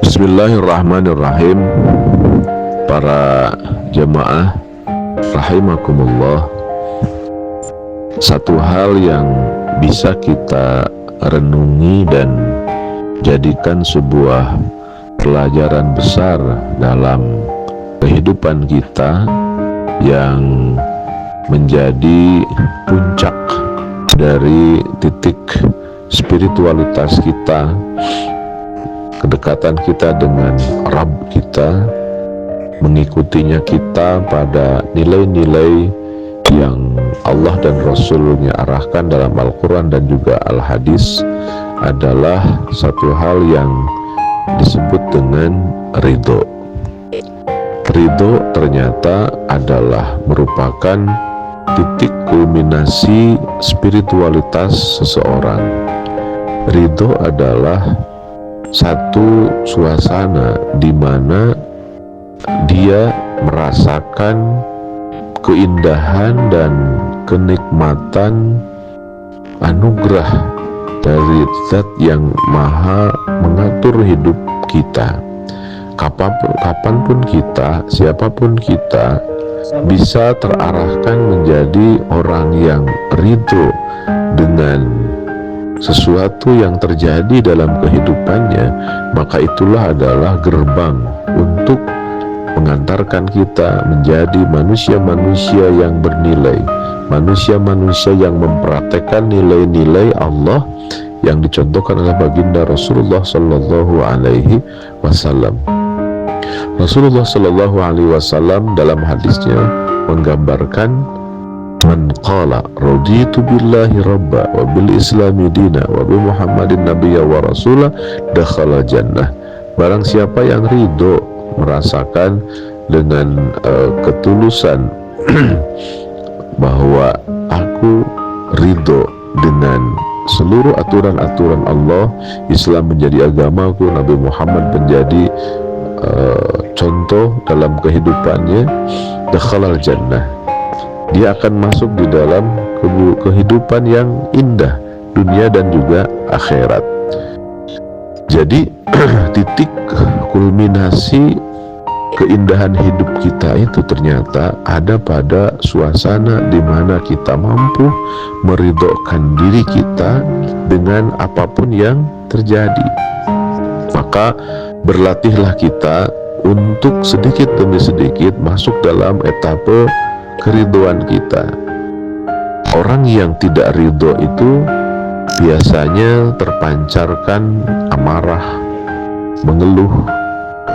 Bismillahirrahmanirrahim. Para jemaah rahimakumullah, satu hal yang bisa kita renungi dan jadikan sebuah pelajaran besar dalam kehidupan kita yang menjadi puncak dari titik spiritualitas kita, kedekatan kita dengan Rabb kita, mengikutinya kita pada nilai-nilai yang Allah dan Rasulnya arahkan dalam Al-Quran dan juga Al-Hadis, adalah satu hal yang disebut dengan ridho. Ridho ternyata adalah merupakan titik kulminasi spiritualitas seseorang. Ridho adalah satu suasana di mana dia merasakan keindahan dan kenikmatan anugerah dari Zat yang maha mengatur hidup kita. Kapanpun kita, siapapun kita, bisa terarahkan menjadi orang yang ridho dengan sesuatu yang terjadi dalam kehidupannya, maka itulah adalah gerbang untuk mengantarkan kita menjadi manusia-manusia yang bernilai, manusia-manusia yang mempraktekkan nilai-nilai Allah yang dicontohkan oleh baginda Rasulullah Sallallahu Alaihi Wasallam. Rasulullah Sallallahu Alaihi Wasallam dalam hadisnya menggambarkan, man qala raditu billahi rabba wa bil islami dina wa bi muhammadin nabiyya wa rasula dakhala jannah. Barang siapa yang ridho, merasakan dengan ketulusan bahwa aku ridho dengan seluruh aturan-aturan Allah, Islam menjadi agamaku, Nabi Muhammad menjadi contoh dalam kehidupannya, dakhalal jannah, dia akan masuk di dalam kehidupan yang indah, dunia dan juga akhirat. Jadi titik kulminasi keindahan hidup kita itu ternyata ada pada suasana di mana kita mampu meridhokan diri kita dengan apapun yang terjadi. Maka berlatihlah kita untuk sedikit demi sedikit masuk dalam etape keridhoan kita. Orang yang tidak ridho itu biasanya terpancarkan amarah, mengeluh,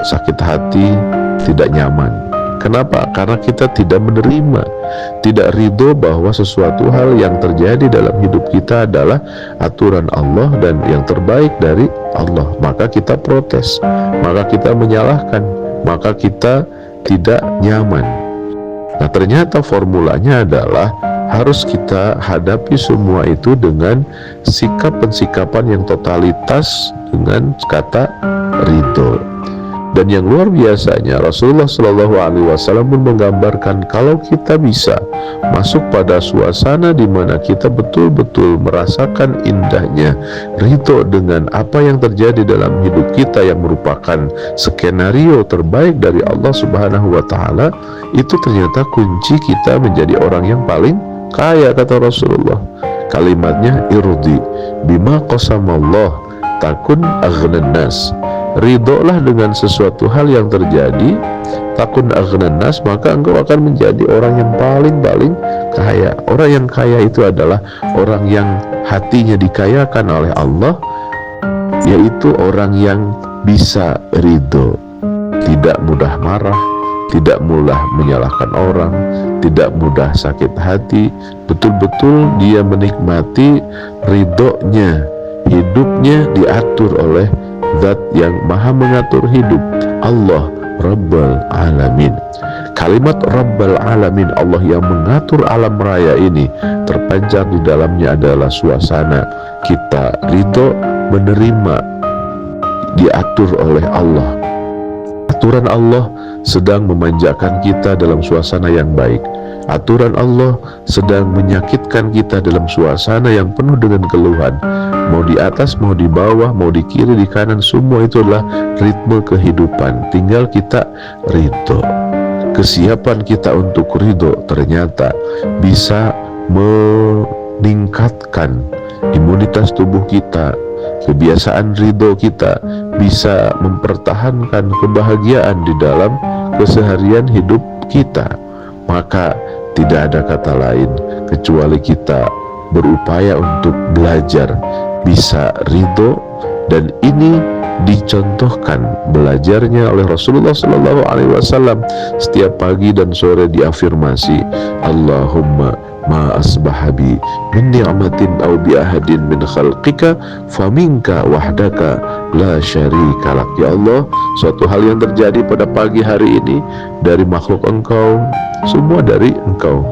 sakit hati, tidak nyaman. Kenapa? Karena kita tidak menerima, tidak ridho bahwa sesuatu hal yang terjadi dalam hidup kita adalah aturan Allah dan yang terbaik dari Allah. Maka kita protes, maka kita menyalahkan, maka kita tidak nyaman. Nah, ternyata formulanya adalah harus kita hadapi semua itu dengan sikap pensikapan yang totalitas dengan kata ridho. Dan yang luar biasanya, Rasulullah Shallallahu Alaihi Wasallam pun menggambarkan kalau kita bisa masuk pada suasana di mana kita betul-betul merasakan indahnya ridho dengan apa yang terjadi dalam hidup kita yang merupakan skenario terbaik dari Allah Subhanahu Wa Taala, itu ternyata kunci kita menjadi orang yang paling kaya, kata Rasulullah. Kalimatnya, irdi bima qasamallah takun aghnan nas. Ridholah dengan sesuatu hal yang terjadi, takun aghnan nas, maka engkau akan menjadi orang yang paling kaya. Orang yang kaya itu adalah orang yang hatinya dikayakan oleh Allah, yaitu orang yang bisa ridho, tidak mudah marah, tidak mudah menyalahkan orang, tidak mudah sakit hati, betul-betul dia menikmati ridhonya, hidupnya diatur oleh Zat yang maha mengatur hidup, Allah Rabbal Alamin. Kalimat Rabbal Alamin, Allah yang mengatur alam raya ini, terpancar di dalamnya adalah suasana kita ridho, menerima, diatur oleh Allah. Aturan Allah sedang memanjakan kita dalam suasana yang baik. aturan Allah sedang menyakitkan kita dalam suasana yang penuh dengan keluhan, mau di atas, mau di bawah, mau di kiri, di kanan, semua itu adalah ritme kehidupan. Tinggal kita ridho. Kesiapan kita untuk ridho ternyata bisa meningkatkan imunitas tubuh kita. Kebiasaan ridho kita bisa mempertahankan kebahagiaan di dalam keseharian hidup kita. Maka tidak ada kata lain kecuali kita berupaya untuk belajar bisa ridho, dan ini dicontohkan belajarnya oleh Rasulullah Sallallahu Alaihi Wasallam setiap pagi dan sore diafirmasi, Allahumma ma asbahabi min ni'matin aw bi ahadin min khalqika faminka wahdaka la syarika lak. Ya Allah, suatu hal yang terjadi pada pagi hari ini dari makhluk Engkau, semua dari Engkau,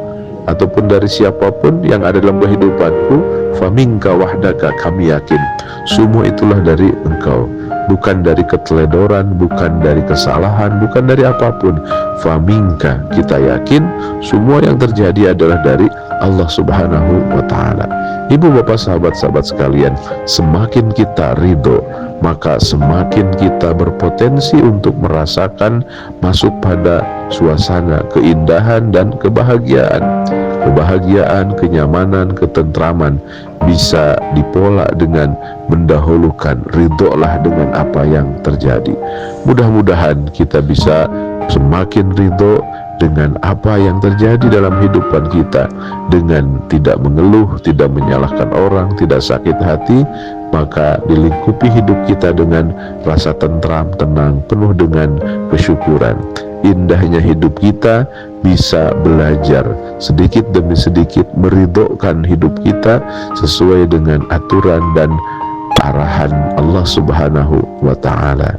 ataupun dari siapapun yang ada dalam kehidupanku, faminka wahdaka, kami yakin semua itulah dari Engkau, bukan dari keteledoran, bukan dari kesalahan, bukan dari apapun. Faminka, kita yakin semua yang terjadi adalah dari Allah Subhanahu wa Ta'ala. Ibu bapak sahabat-sahabat sekalian, semakin kita ridho, maka semakin kita berpotensi untuk merasakan masuk pada suasana keindahan dan kebahagiaan. Kebahagiaan, kenyamanan, ketentraman bisa dipola dengan mendahulukan ridholah dengan apa yang terjadi. Mudah-mudahan kita bisa semakin ridho dengan apa yang terjadi dalam kehidupan kita, dengan tidak mengeluh, tidak menyalahkan orang, tidak sakit hati, maka dilingkupi hidup kita dengan rasa tentram, tenang, penuh dengan kesyukuran. Indahnya hidup kita bisa belajar sedikit demi sedikit meridhokan hidup kita sesuai dengan aturan dan arahan Allah Subhanahu wa Ta'ala.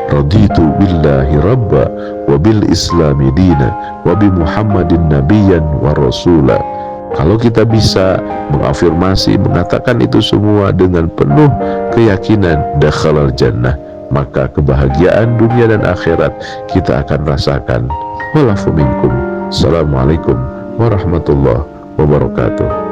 Raditu billahi rabba wa bil islami dina wa bi Muhammadin nabiyyan wa rasula. Kalau kita bisa mengafirmasi, mengatakan itu semua dengan penuh keyakinan, dakhalal jannah, maka kebahagiaan dunia dan akhirat kita akan rasakan. Walafu minkum. Assalamualaikum warahmatullahi wabarakatuh.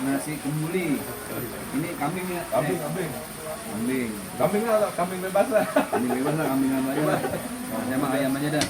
Nasi kembuli. Ini kambing ya? Kambing. Kambing Kambing bebas lah. Kambing bebas lah, kambing apa aja lah. Saya mah ayam aja dah.